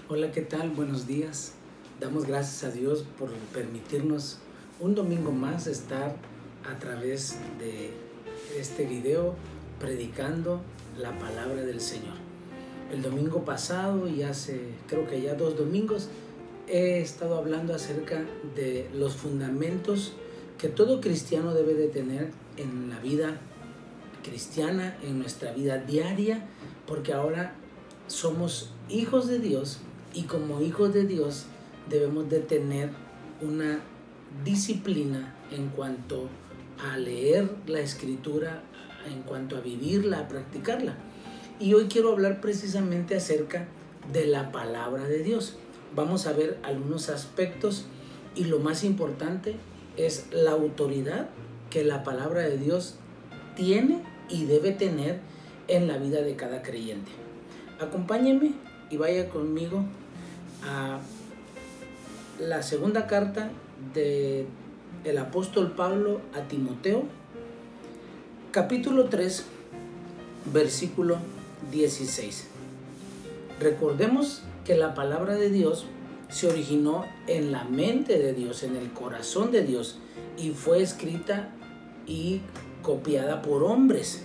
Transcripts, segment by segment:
Hola, ¿qué tal? Buenos días. Damos gracias a Dios por permitirnos un domingo más estar a través de este video predicando la palabra del Señor. El domingo pasado y creo que ya 2 domingos he estado hablando acerca de los fundamentos que todo cristiano debe de tener en la vida cristiana, en nuestra vida diaria, porque ahora somos hijos de Dios y como hijos de Dios debemos de tener una disciplina en cuanto a leer la Escritura, en cuanto a vivirla, a practicarla. Y hoy quiero hablar precisamente acerca de la palabra de Dios. Vamos a ver algunos aspectos y lo más importante es la autoridad que la palabra de Dios tiene y debe tener en la vida de cada creyente. Acompáñenme y vaya conmigo a la segunda carta del apóstol Pablo a Timoteo, capítulo 3, versículo 16. Recordemos que la palabra de Dios se originó en la mente de Dios, en el corazón de Dios, y fue escrita y copiada por hombres,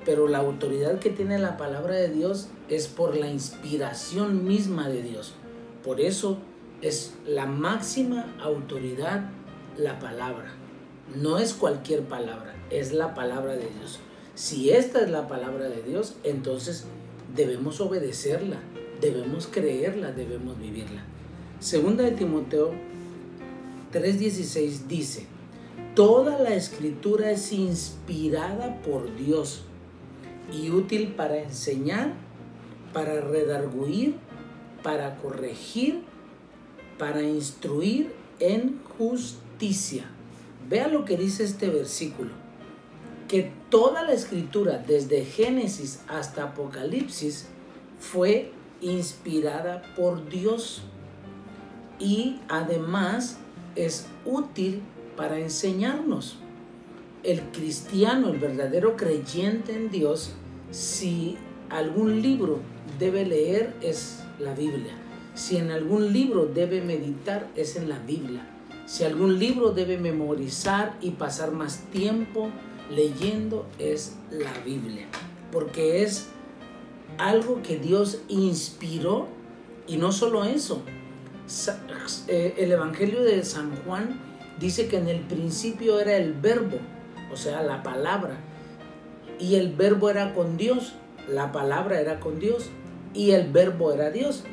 pero la autoridad que tiene la palabra de Dios es por la inspiración misma de Dios. Por eso es la máxima autoridad la palabra. No es cualquier palabra, es la palabra de Dios. Si esta es la palabra de Dios, entonces debemos obedecerla, debemos creerla, debemos vivirla. Segunda de Timoteo 3:16 dice: toda la escritura es inspirada por Dios y útil para enseñar, para redarguir, para corregir, para instruir en justicia. Vea lo que dice este versículo, que toda la escritura desde Génesis hasta Apocalipsis fue inspirada por Dios y además es útil para enseñarnos. El cristiano, el verdadero creyente en Dios, si algún libro debe leer es la Biblia. Si en algún libro debe meditar es en la Biblia. Si algún libro debe memorizar y pasar más tiempo leyendo es la Biblia. Porque es algo que Dios inspiró. Y no solo eso, el Evangelio de San Juan dice que en el principio era el verbo, o sea, la palabra, y el verbo era con Dios, la palabra era con Dios, y el verbo era Dios,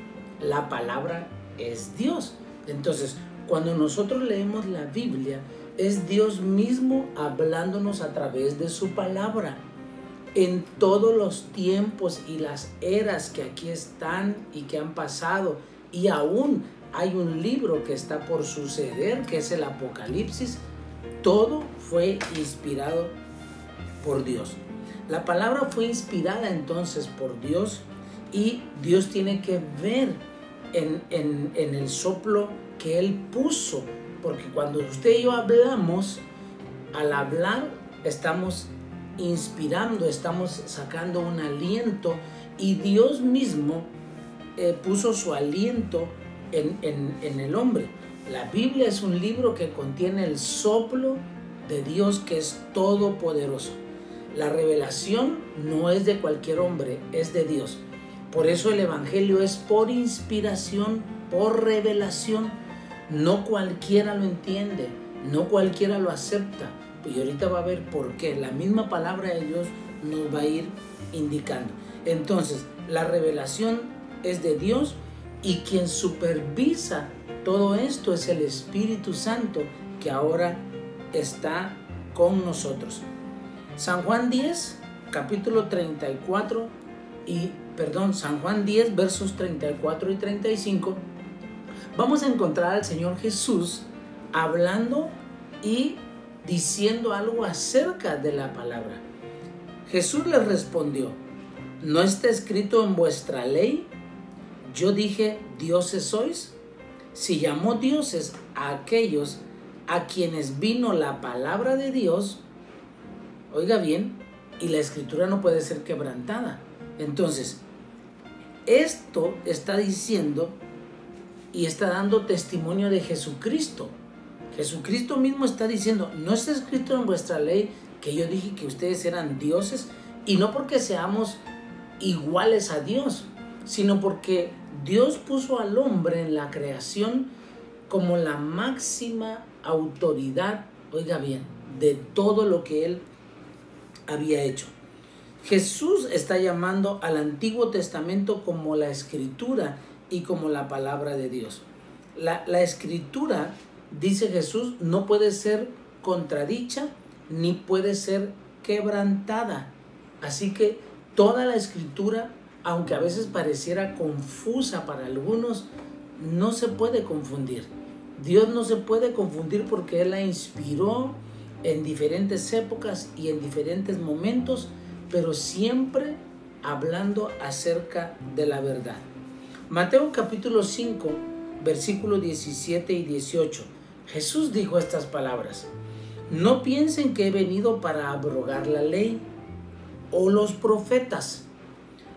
la palabra es Dios. Entonces, cuando nosotros leemos la Biblia, es Dios mismo hablándonos a través de su palabra. En todos los tiempos y las eras que aquí están y que han pasado, y aún hay un libro que está por suceder, que es el Apocalipsis, todo fue inspirado por Dios. La palabra fue inspirada entonces por Dios y Dios tiene que ver en el soplo que Él puso, porque cuando usted y yo hablamos, al hablar estamos inspirando, estamos sacando un aliento y Dios mismo puso su aliento en el hombre. La Biblia es un libro que contiene el soplo de Dios, que es todopoderoso. La revelación no es de cualquier hombre, es de Dios. Por eso el Evangelio es por inspiración, por revelación. No cualquiera lo entiende, no cualquiera lo acepta. Y ahorita va a ver por qué. La misma palabra de Dios nos va a ir indicando. Entonces, la revelación es de Dios y quien supervisa todo esto es el Espíritu Santo, que ahora está con nosotros. San Juan 10, capítulo 34 San Juan 10, versos 34 y 35, vamos a encontrar al Señor Jesús hablando y diciendo algo acerca de la palabra. Jesús les respondió: ¿no está escrito en vuestra ley? Yo dije, dioses sois. Si llamó dioses a aquellos a quienes vino la palabra de Dios, oiga bien, y la escritura no puede ser quebrantada. Entonces, esto está diciendo y está dando testimonio de Jesucristo. Jesucristo mismo está diciendo, no está escrito en vuestra ley que yo dije que ustedes eran dioses, y no porque seamos iguales a Dios, sino porque Dios puso al hombre en la creación como la máxima autoridad, oiga bien, de todo lo que él había hecho. Jesús está llamando al Antiguo Testamento como la Escritura y como la palabra de Dios. La Escritura, dice Jesús, no puede ser contradicha ni puede ser quebrantada. Así que toda la Escritura, aunque a veces pareciera confusa para algunos, no se puede confundir. Dios no se puede confundir porque Él la inspiró en diferentes épocas y en diferentes momentos, pero siempre hablando acerca de la verdad. Mateo capítulo 5, versículos 17 y 18. Jesús dijo estas palabras: no piensen que he venido para abrogar la ley o los profetas.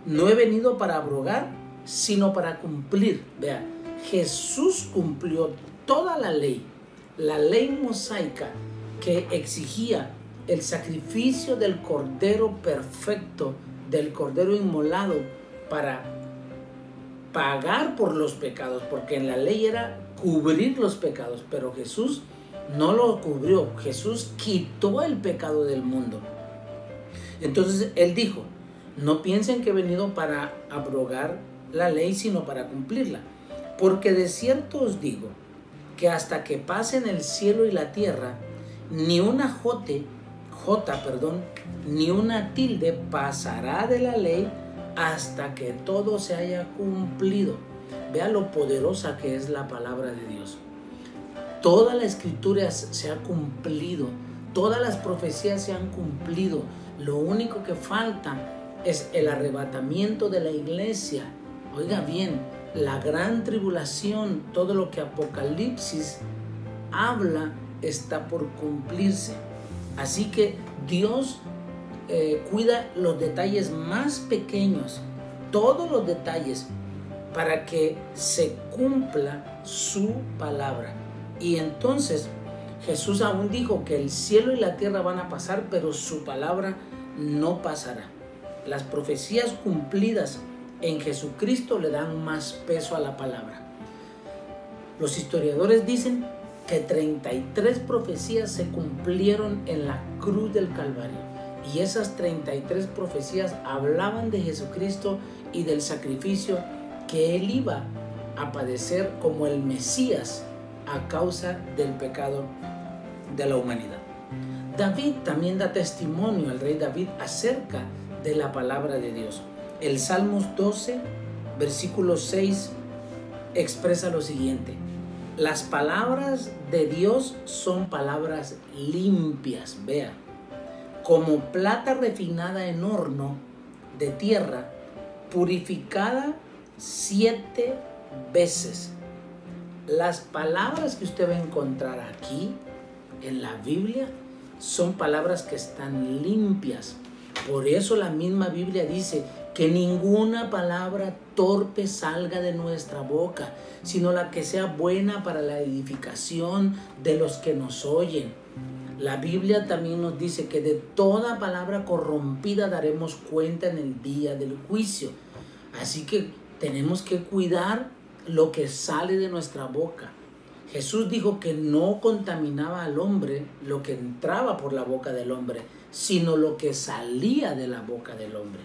No he venido para abrogar, sino para cumplir. Vean, Jesús cumplió toda la ley mosaica que exigía el sacrificio del cordero perfecto, del cordero inmolado para pagar por los pecados, porque en la ley era cubrir los pecados, pero Jesús no lo cubrió. Jesús quitó el pecado del mundo. Entonces Él dijo, no piensen que he venido para abrogar la ley, sino para cumplirla. Porque de cierto os digo que hasta que pasen el cielo y la tierra, ni una jota, ni una tilde pasará de la ley hasta que todo se haya cumplido. Vea lo poderosa que es la palabra de Dios. Toda la Escritura se ha cumplido, todas las profecías se han cumplido. Lo único que falta es el arrebatamiento de la iglesia. Oiga bien, la gran tribulación, todo lo que Apocalipsis habla está por cumplirse. Así que Dios cuida los detalles más pequeños, todos los detalles, para que se cumpla su palabra. Y entonces Jesús aún dijo que el cielo y la tierra van a pasar, pero su palabra no pasará. Las profecías cumplidas en Jesucristo le dan más peso a la palabra. Los historiadores dicen que 33 profecías se cumplieron en la cruz del Calvario, y esas 33 profecías hablaban de Jesucristo y del sacrificio que Él iba a padecer como el Mesías a causa del pecado de la humanidad. David también da testimonio, el rey David, acerca de la palabra de Dios. El Salmos 12, versículo 6, expresa lo siguiente: las palabras de Dios son palabras limpias, vea, como plata refinada en horno de tierra, purificada 7 veces. Las palabras que usted va a encontrar aquí en la Biblia son palabras que están limpias. Por eso la misma Biblia dice que ninguna palabra torpe salga de nuestra boca, sino la que sea buena para la edificación de los que nos oyen. La Biblia también nos dice que de toda palabra corrompida daremos cuenta en el día del juicio. Así que tenemos que cuidar lo que sale de nuestra boca. Jesús dijo que no contaminaba al hombre lo que entraba por la boca del hombre, sino lo que salía de la boca del hombre.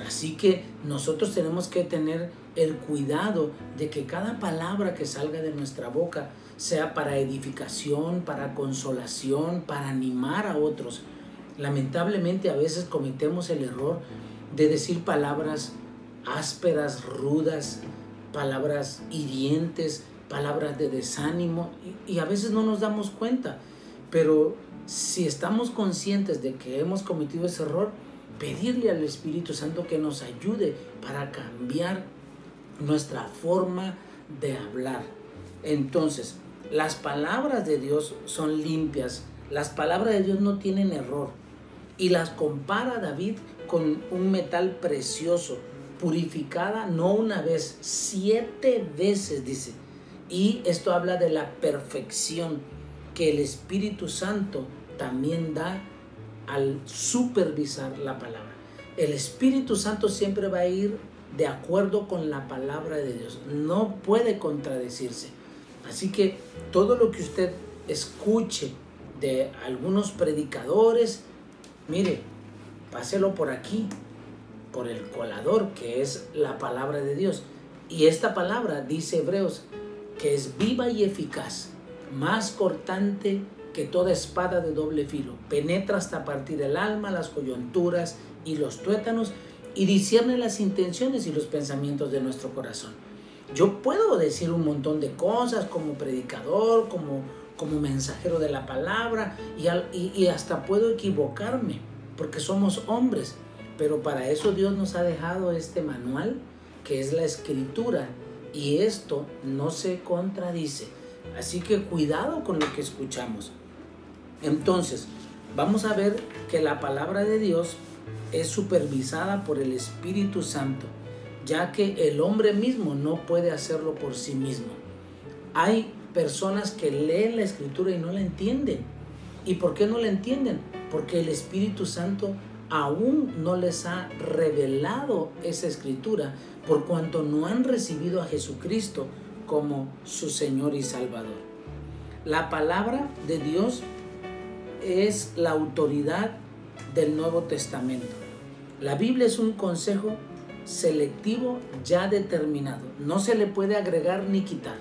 Así que nosotros tenemos que tener el cuidado de que cada palabra que salga de nuestra boca sea para edificación, para consolación, para animar a otros. Lamentablemente a veces cometemos el error de decir palabras ásperas, rudas, palabras hirientes, palabras de desánimo, y a veces no nos damos cuenta. Pero si estamos conscientes de que hemos cometido ese error, pedirle al Espíritu Santo que nos ayude para cambiar nuestra forma de hablar. Entonces, las palabras de Dios son limpias, las palabras de Dios no tienen error, y las compara David con un metal precioso, purificada no una vez, 7 veces, dice. Y esto habla de la perfección que el Espíritu Santo también da al supervisar la palabra. El Espíritu Santo siempre va a ir de acuerdo con la palabra de Dios. No puede contradecirse. Así que todo lo que usted escuche de algunos predicadores, mire, páselo por aquí, por el colador, que es la palabra de Dios. Y esta palabra, dice Hebreos, que es viva y eficaz, más cortante que toda espada de doble filo, penetra hasta partir el alma, las coyunturas y los tuétanos, y discierne las intenciones y los pensamientos de nuestro corazón. Yo puedo decir un montón de cosas como predicador, como mensajero de la palabra, y hasta puedo equivocarme, porque somos hombres, pero para eso Dios nos ha dejado este manual, que es la Escritura, y esto no se contradice. Así que cuidado con lo que escuchamos. Entonces, vamos a ver que la palabra de Dios es supervisada por el Espíritu Santo, ya que el hombre mismo no puede hacerlo por sí mismo. Hay personas que leen la Escritura y no la entienden. ¿Y por qué no la entienden? Porque el Espíritu Santo aún no les ha revelado esa Escritura, por cuanto no han recibido a Jesucristo como su Señor y Salvador. La palabra de Dios es la autoridad del Nuevo Testamento. La Biblia es un consejo selectivo ya determinado. No se le puede agregar ni quitar.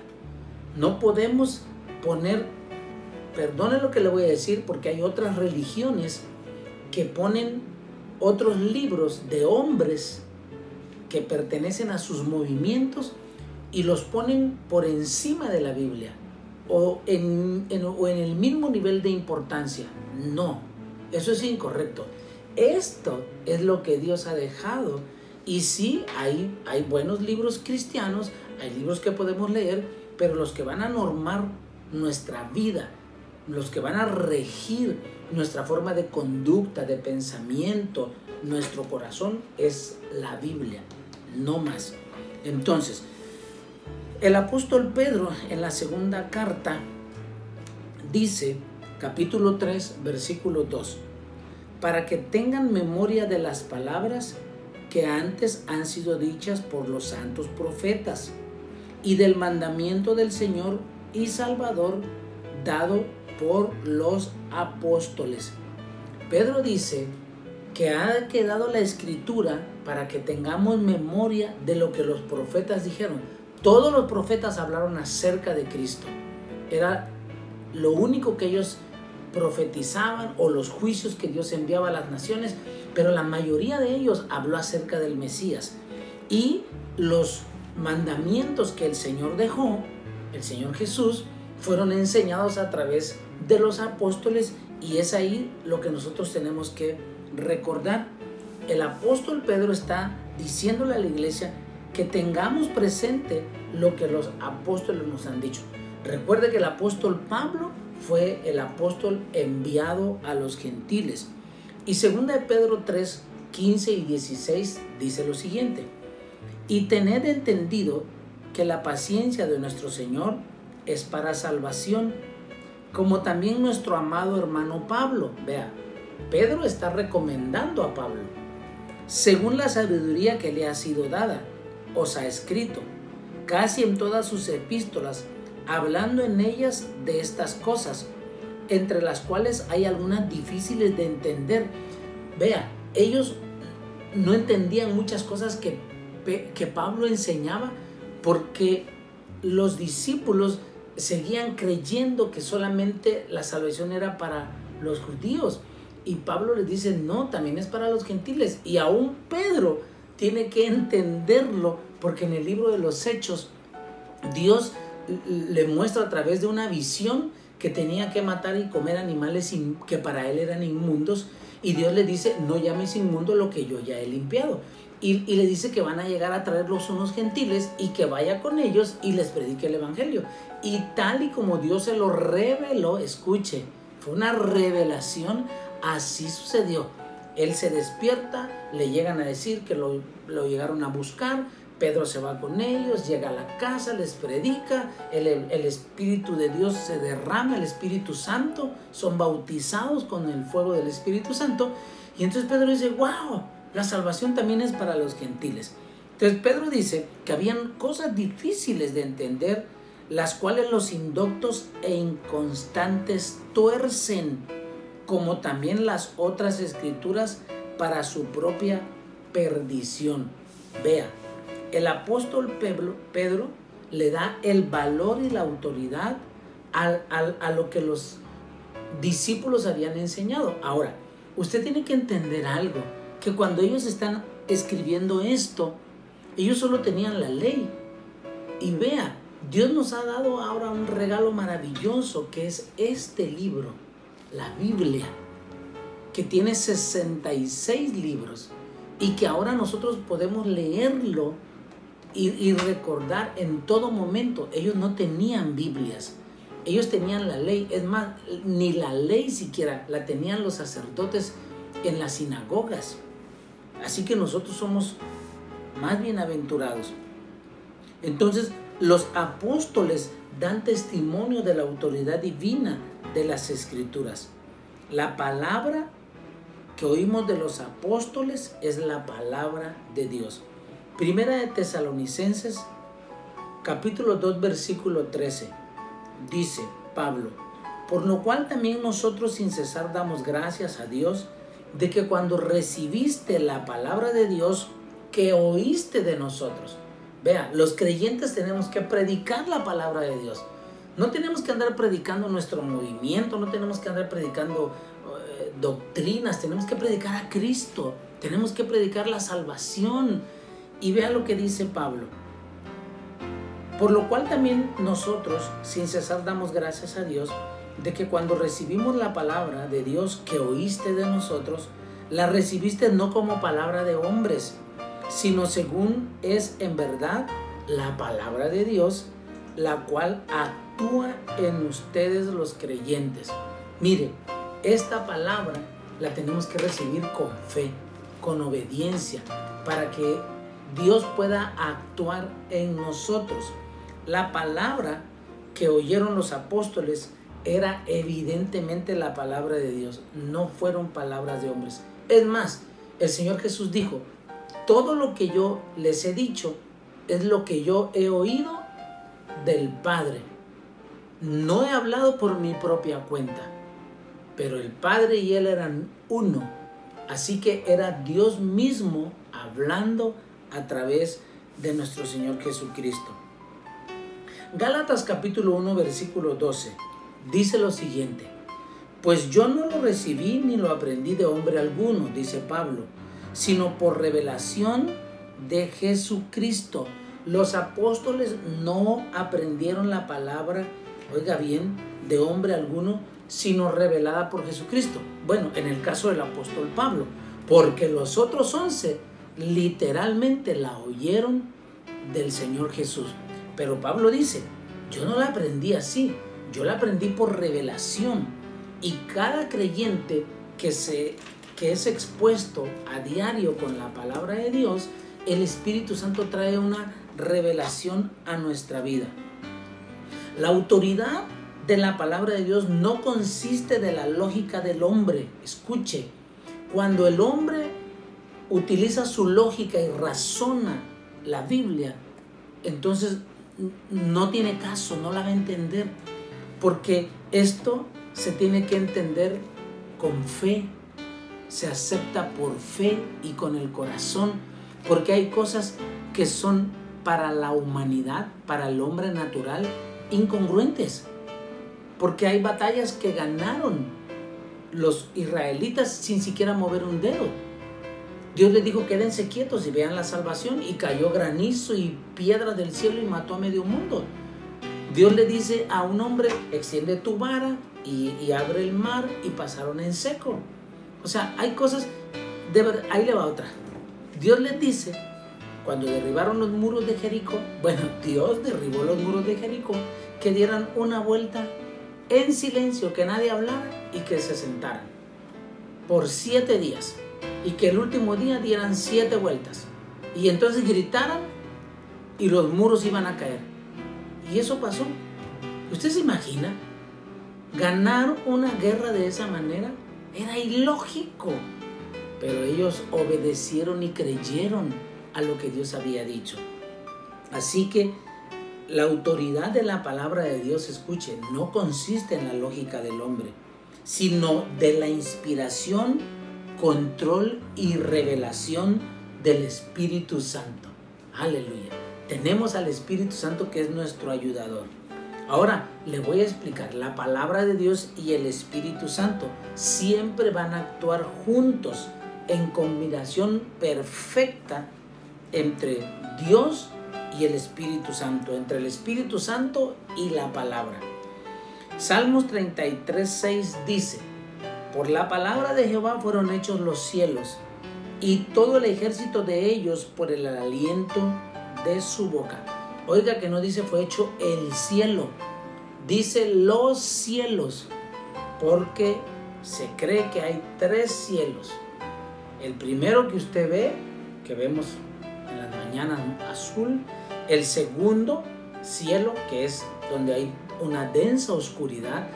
No podemos poner, perdone lo que le voy a decir, porque hay otras religiones que ponen otros libros de hombres que pertenecen a sus movimientos y los ponen por encima de la Biblia o en el mismo nivel de importancia. No, eso es incorrecto. Esto es lo que Dios ha dejado. Y sí, hay buenos libros cristianos, hay libros que podemos leer, pero los que van a normar nuestra vida, los que van a regir nuestra forma de conducta, de pensamiento, nuestro corazón, es la Biblia, no más. Entonces, el apóstol Pedro en la segunda carta dice, capítulo 3, versículo 2, para que tengan memoria de las palabras que antes han sido dichas por los santos profetas y del mandamiento del Señor y Salvador dado por los apóstoles. Pedro dice que ha quedado la Escritura para que tengamos memoria de lo que los profetas dijeron. Todos los profetas hablaron acerca de Cristo. Era lo único que ellos profetizaban, o los juicios que Dios enviaba a las naciones, pero la mayoría de ellos habló acerca del Mesías. Y los mandamientos que el Señor dejó, el Señor Jesús, fueron enseñados a través de los apóstoles, y es ahí lo que nosotros tenemos que recordar. El apóstol Pedro está diciéndole a la iglesia que tengamos presente lo que los apóstoles nos han dicho. Recuerde que el apóstol Pablo fue el apóstol enviado a los gentiles. Y 2 de Pedro 3, 15 y 16 dice lo siguiente: y tened entendido que la paciencia de nuestro Señor es para salvación, como también nuestro amado hermano Pablo. Vea, Pedro está recomendando a Pablo, según la sabiduría que le ha sido dada, os ha escrito, casi en todas sus epístolas, hablando en ellas de estas cosas, entre las cuales hay algunas difíciles de entender. Vea, ellos no entendían muchas cosas que Pablo enseñaba, porque los discípulos seguían creyendo que solamente la salvación era para los judíos. Y Pablo les dice, no, también es para los gentiles. Y aún Pedro tiene que entenderlo, porque en el libro de los Hechos, Dios le muestra a través de una visión que tenía que matar y comer animales que para él eran inmundos. Y Dios le dice, no llames inmundo lo que yo ya he limpiado. Y le dice que van a llegar a traerlos unos gentiles y que vaya con ellos y les predique el evangelio. Y tal y como Dios se lo reveló, escuche, fue una revelación, así sucedió. Él se despierta, le llegan a decir que lo llegaron a buscar. Pedro se va con ellos, llega a la casa, les predica, el Espíritu de Dios se derrama, el Espíritu Santo, son bautizados con el fuego del Espíritu Santo. Y entonces Pedro dice, wow, la salvación también es para los gentiles. Entonces Pedro dice que habían cosas difíciles de entender, las cuales los indoctos e inconstantes tuercen, como también las otras escrituras para su propia perdición. Vea, el apóstol Pedro le da el valor y la autoridad a lo que los discípulos habían enseñado. Ahora, usted tiene que entender algo, que cuando ellos están escribiendo esto, ellos solo tenían la ley. Y vea, Dios nos ha dado ahora un regalo maravilloso, que es este libro, la Biblia, que tiene 66 libros y que ahora nosotros podemos leerlo y recordar en todo momento. Ellos no tenían Biblias, ellos tenían la ley. Es más, ni la ley siquiera la tenían los sacerdotes en las sinagogas. Así que nosotros somos más bienaventurados. Entonces, los apóstoles dan testimonio de la autoridad divina de las Escrituras. La palabra que oímos de los apóstoles es la palabra de Dios. Primera de Tesalonicenses, capítulo 2, versículo 13. Dice Pablo: por lo cual también nosotros sin cesar damos gracias a Dios de que cuando recibiste la palabra de Dios que oíste de nosotros. Vea, los creyentes tenemos que predicar la palabra de Dios. No tenemos que andar predicando nuestro movimiento, no tenemos que andar predicando doctrinas, tenemos que predicar a Cristo, tenemos que predicar la salvación. Y vea lo que dice Pablo: por lo cual también nosotros sin cesar damos gracias a Dios de que cuando recibimos la palabra de Dios que oíste de nosotros, la recibiste no como palabra de hombres, sino según es en verdad la palabra de Dios, la cual actúa en ustedes los creyentes. Mire, esta palabra la tenemos que recibir con fe, con obediencia, para que Dios pueda actuar en nosotros. La palabra que oyeron los apóstoles era evidentemente la palabra de Dios, no fueron palabras de hombres. Es más, el Señor Jesús dijo: todo lo que yo les he dicho es lo que yo he oído del Padre. No he hablado por mi propia cuenta, pero el Padre y Él eran uno. Así que era Dios mismo hablando a través de nuestro Señor Jesucristo. Gálatas capítulo 1, versículo 12, dice lo siguiente: pues yo no lo recibí ni lo aprendí de hombre alguno, dice Pablo, sino por revelación de Jesucristo. Los apóstoles no aprendieron la palabra, oiga bien, de hombre alguno, sino revelada por Jesucristo. Bueno, en el caso del apóstol Pablo, porque los otros 11 literalmente la oyeron del Señor Jesús. Pero Pablo dice: yo no la aprendí así, yo la aprendí por revelación. Y cada creyente que es expuesto a diario con la palabra de Dios, el Espíritu Santo trae una revelación a nuestra vida. La autoridad de la palabra de Dios no consiste de la lógica del hombre. Escuche, cuando el hombre utiliza su lógica y razona la Biblia, entonces no tiene caso, no la va a entender, porque esto se tiene que entender con fe, se acepta por fe y con el corazón, porque hay cosas que son para la humanidad, para el hombre natural, incongruentes, porque hay batallas que ganaron los israelitas sin siquiera mover un dedo. Dios les dijo: quédense quietos y vean la salvación, y cayó granizo y piedra del cielo y mató a medio mundo. Dios le dice a un hombre: extiende tu vara y abre el mar, y pasaron en seco. O sea, hay cosas, de verdad. Ahí le va otra. Dios les dice, cuando derribaron los muros de Jericó, bueno, Dios derribó los muros de Jericó, que dieran una vuelta en silencio, que nadie hablara y que se sentaran por 7 días. y que el último día dieran 7 vueltas. Y entonces gritaran y los muros iban a caer. Y eso pasó. ¿Usted se imagina? Ganar una guerra de esa manera era ilógico. Pero ellos obedecieron y creyeron a lo que Dios había dicho. Así que la autoridad de la palabra de Dios, escuche, no consiste en la lógica del hombre, sino de la inspiración, control y revelación del Espíritu Santo. Aleluya. Tenemos al Espíritu Santo que es nuestro ayudador. Ahora le voy a explicar, la palabra de Dios y el Espíritu Santo siempre van a actuar juntos en combinación perfecta entre Dios y el Espíritu Santo, entre el Espíritu Santo y la palabra. Salmos 33:6 dice: por la palabra de Jehová fueron hechos los cielos, y todo el ejército de ellos por el aliento de su boca. Oiga que no dice fue hecho el cielo, dice los cielos, porque se cree que hay 3 cielos. El primero que usted ve, que vemos en las mañanas azul, el segundo cielo, que es donde hay una densa oscuridad,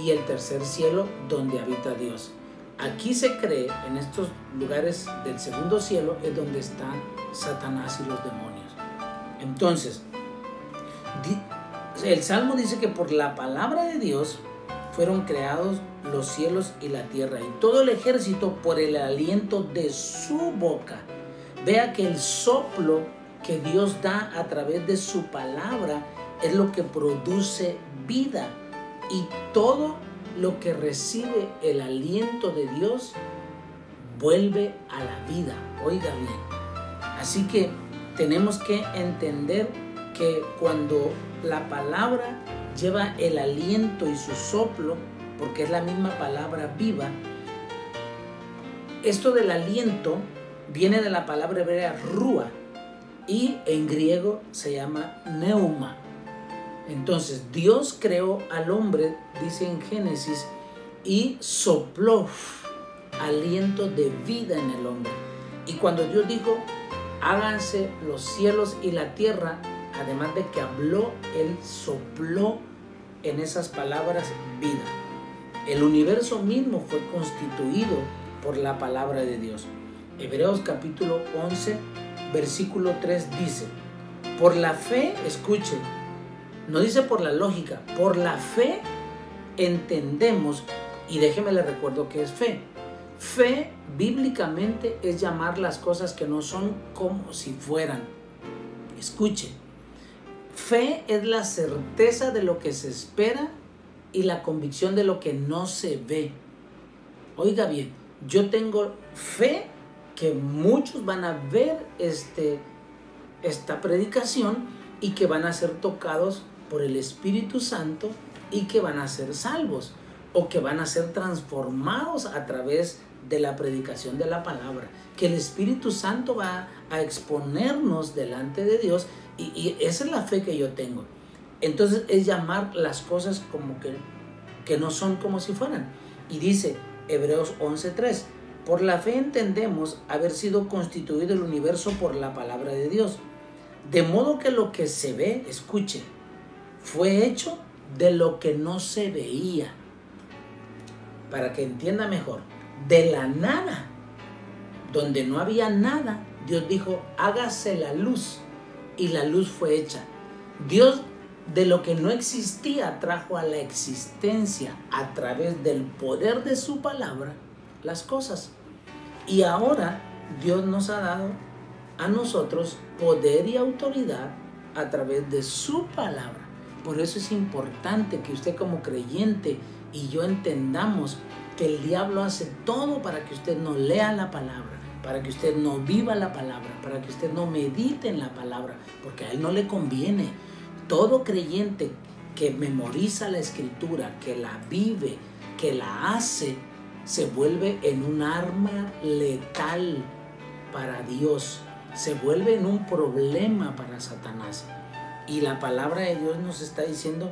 y el tercer cielo donde habita Dios. Aquí se cree, en estos lugares del segundo cielo, es donde están Satanás y los demonios. Entonces, el Salmo dice que por la palabra de Dios fueron creados los cielos y la tierra, y todo el ejército por el aliento de su boca. Vea que el soplo que Dios da a través de su palabra es lo que produce vida, y todo lo que recibe el aliento de Dios vuelve a la vida. Oiga bien. Así que tenemos que entender que cuando la palabra lleva el aliento y su soplo, porque es la misma palabra viva, esto del aliento viene de la palabra hebrea rúa, y en griego se llama neuma. Entonces Dios creó al hombre, dice en Génesis, y sopló aliento de vida en el hombre. Y cuando Dios dijo, háganse los cielos y la tierra, además de que habló, Él sopló en esas palabras vida. El universo mismo fue constituido por la palabra de Dios. Hebreos capítulo 11, versículo 3 dice: por la fe, escuchen, no dice por la lógica, por la fe entendemos, y déjeme le recuerdo qué es fe. Fe bíblicamente es llamar las cosas que no son como si fueran. Escuche, fe es la certeza de lo que se espera y la convicción de lo que no se ve. Oiga bien, yo tengo fe que muchos van a ver esta predicación y que van a ser tocados por el Espíritu Santo y que van a ser salvos o que van a ser transformados a través de la predicación de la palabra, que el Espíritu Santo va a exponernos delante de Dios, y esa es la fe que yo tengo. Entonces es llamar las cosas como que no son como si fueran. Y dice Hebreos 11:3: por la fe entendemos haber sido constituido el universo por la palabra de Dios, de modo que lo que se ve, escuche, fue hecho de lo que no se veía. Para que entienda mejor, de la nada, donde no había nada, Dios dijo, hágase la luz, y la luz fue hecha. Dios, de lo que no existía, trajo a la existencia a través del poder de su palabra las cosas. Y ahora Dios nos ha dado a nosotros poder y autoridad a través de su palabra. Por eso es importante que usted como creyente y yo entendamos que el diablo hace todo para que usted no lea la palabra, para que usted no viva la palabra, para que usted no medite en la palabra, porque a él no le conviene. Todo creyente que memoriza la escritura, que la vive, que la hace, se vuelve en un arma letal para Dios, se vuelve en un problema para Satanás. Y la palabra de Dios nos está diciendo,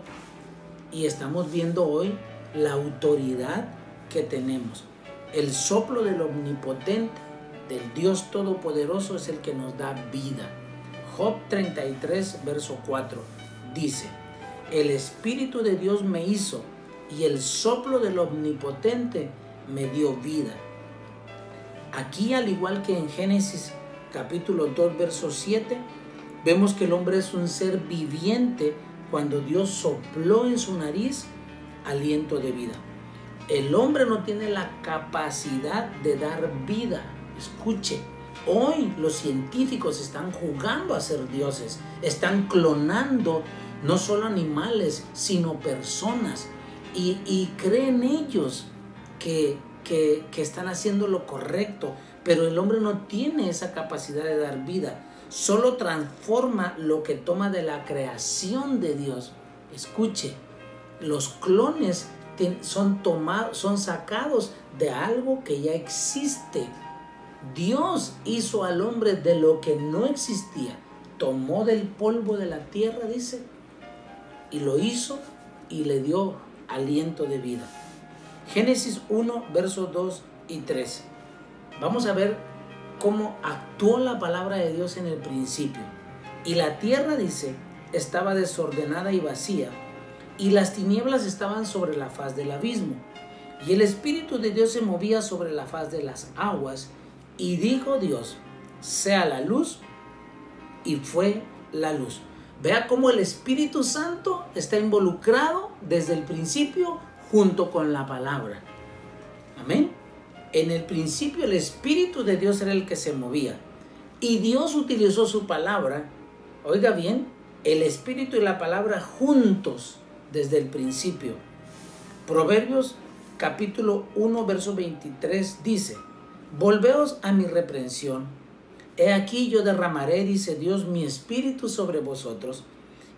y estamos viendo hoy la autoridad que tenemos. El soplo del Omnipotente, del Dios Todopoderoso, es el que nos da vida. Job 33, verso 4, dice: el Espíritu de Dios me hizo y el soplo del Omnipotente me dio vida. Aquí, al igual que en Génesis capítulo 2, verso 7, vemos que el hombre es un ser viviente cuando Dios sopló en su nariz aliento de vida. El hombre no tiene la capacidad de dar vida. Escuche, hoy los científicos están jugando a ser dioses, están clonando no solo animales, sino personas, y creen ellos que están haciendo lo correcto, pero el hombre no tiene esa capacidad de dar vida. Solo transforma lo que toma de la creación de Dios. Escuche, los clones son sacados de algo que ya existe. Dios hizo al hombre de lo que no existía. Tomó del polvo de la tierra, dice, y lo hizo y le dio aliento de vida. Génesis 1, versos 2 y 3. Vamos a ver cómo actuó la palabra de Dios en el principio. Y la tierra, dice, estaba desordenada y vacía, y las tinieblas estaban sobre la faz del abismo. Y el Espíritu de Dios se movía sobre la faz de las aguas. Y dijo Dios: sea la luz, y fue la luz. Vea cómo el Espíritu Santo está involucrado desde el principio junto con la palabra. Amén. En el principio el Espíritu de Dios era el que se movía. Y Dios utilizó su palabra. Oiga bien, el Espíritu y la palabra juntos desde el principio. Proverbios capítulo 1, verso 23 dice: volveos a mi reprensión. He aquí yo derramaré, dice Dios, mi espíritu sobre vosotros,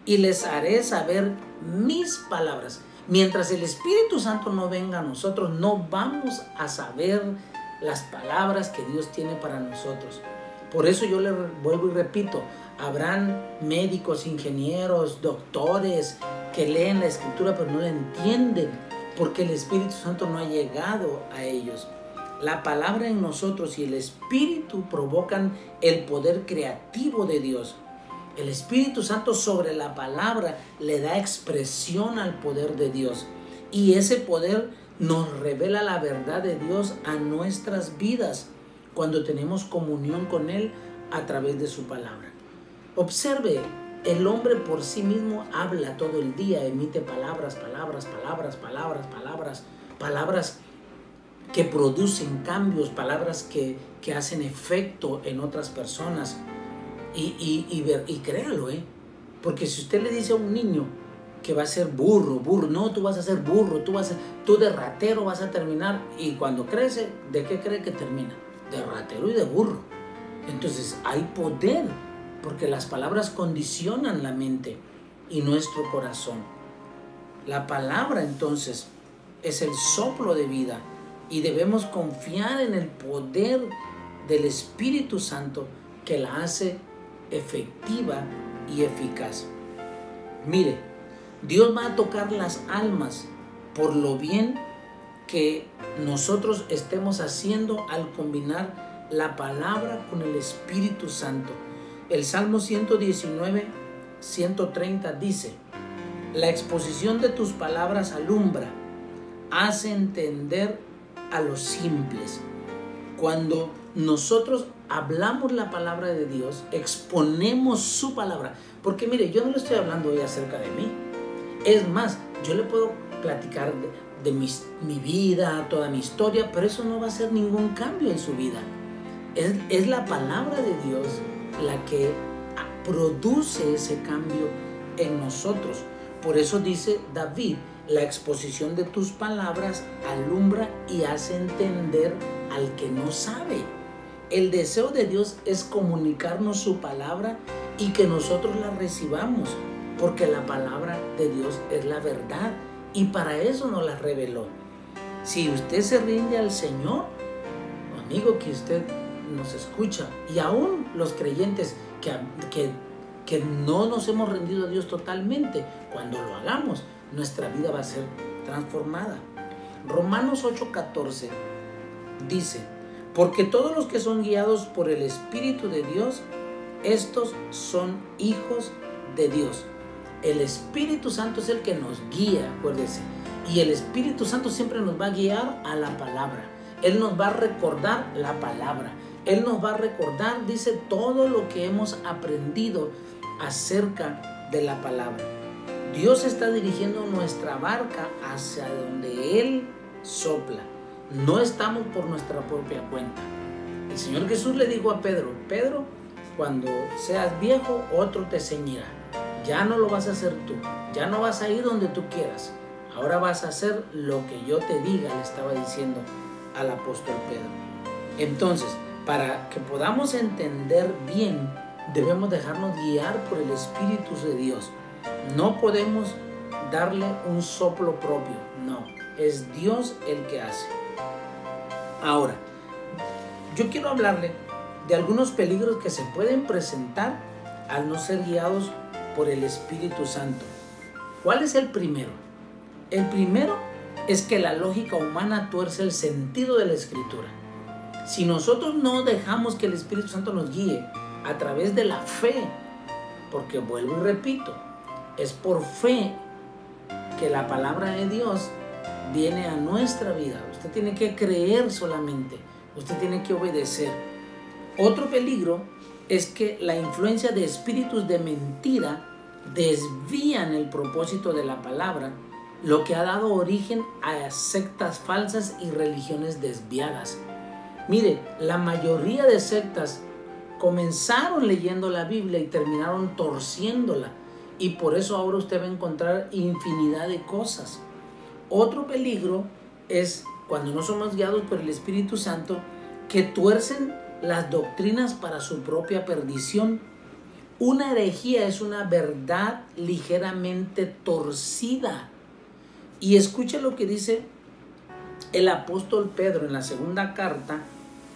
y les haré saber mis palabras. Mientras el Espíritu Santo no venga a nosotros, no vamos a saber las palabras que Dios tiene para nosotros. Por eso yo le vuelvo y repito, habrán médicos, ingenieros, doctores que leen la Escritura pero no la entienden, porque el Espíritu Santo no ha llegado a ellos. La palabra en nosotros y el Espíritu provocan el poder creativo de Dios. El Espíritu Santo sobre la palabra le da expresión al poder de Dios. Y ese poder nos revela la verdad de Dios a nuestras vidas cuando tenemos comunión con Él a través de su palabra. Observe, el hombre por sí mismo habla todo el día, emite palabras que producen cambios, palabras que hacen efecto en otras personas. Y créalo, porque si usted le dice a un niño que va a ser burro, no, tú vas a ser burro, tú de ratero vas a terminar, y cuando crece, ¿de qué cree que termina? De ratero y de burro. Entonces hay poder, porque las palabras condicionan la mente y nuestro corazón. La palabra entonces es el soplo de vida, y debemos confiar en el poder del Espíritu Santo que la hace efectiva y eficaz. Mire, Dios va a tocar las almas por lo bien que nosotros estemos haciendo al combinar la palabra con el Espíritu Santo. El Salmo 119, 130 dice: la exposición de tus palabras alumbra, hace entender a los simples. Cuando nosotros hablamos la palabra de Dios, exponemos su palabra. Porque mire, yo no le estoy hablando hoy acerca de mí. Es más, yo le puedo platicar de mi vida, toda mi historia, pero eso no va a hacer ningún cambio en su vida. Es la palabra de Dios la que produce ese cambio en nosotros. Por eso dice David: la exposición de tus palabras alumbra y hace entender al que no sabe. El deseo de Dios es comunicarnos su palabra y que nosotros la recibamos, porque la palabra de Dios es la verdad, y para eso nos la reveló. Si usted se rinde al Señor, amigo que usted nos escucha, y aún los creyentes que no nos hemos rendido a Dios totalmente, cuando lo hagamos, nuestra vida va a ser transformada. Romanos 8:14 dice, porque todos los que son guiados por el Espíritu de Dios, estos son hijos de Dios. El Espíritu Santo es el que nos guía, acuérdese. Y el Espíritu Santo siempre nos va a guiar a la palabra. Él nos va a recordar la palabra. Él nos va a recordar, dice, todo lo que hemos aprendido acerca de la palabra. Dios está dirigiendo nuestra barca hacia donde Él sopla. No estamos por nuestra propia cuenta. El Señor Jesús le dijo a Pedro, Pedro, cuando seas viejo, otro te ceñirá. Ya no lo vas a hacer tú. Ya no vas a ir donde tú quieras. Ahora vas a hacer lo que yo te diga, le estaba diciendo al apóstol Pedro. Entonces, para que podamos entender bien, debemos dejarnos guiar por el Espíritu de Dios. No podemos darle un soplo propio, no. Es Dios el que hace. Ahora, yo quiero hablarle de algunos peligros que se pueden presentar al no ser guiados por el Espíritu Santo. ¿Cuál es el primero? El primero es que la lógica humana tuerce el sentido de la Escritura. Si nosotros no dejamos que el Espíritu Santo nos guíe a través de la fe, porque vuelvo y repito, es por fe que la palabra de Dios viene a nuestra vida. Usted tiene que creer solamente, usted tiene que obedecer. Otro peligro es que la influencia de espíritus de mentira desvían el propósito de la palabra, lo que ha dado origen a sectas falsas y religiones desviadas. Mire, la mayoría de sectas comenzaron leyendo la Biblia y terminaron torciéndola, y por eso ahora usted va a encontrar infinidad de cosas. Otro peligro es cuando no somos guiados por el Espíritu Santo, que tuercen las doctrinas para su propia perdición. Una herejía es una verdad ligeramente torcida. Y escuche lo que dice el apóstol Pedro en la segunda carta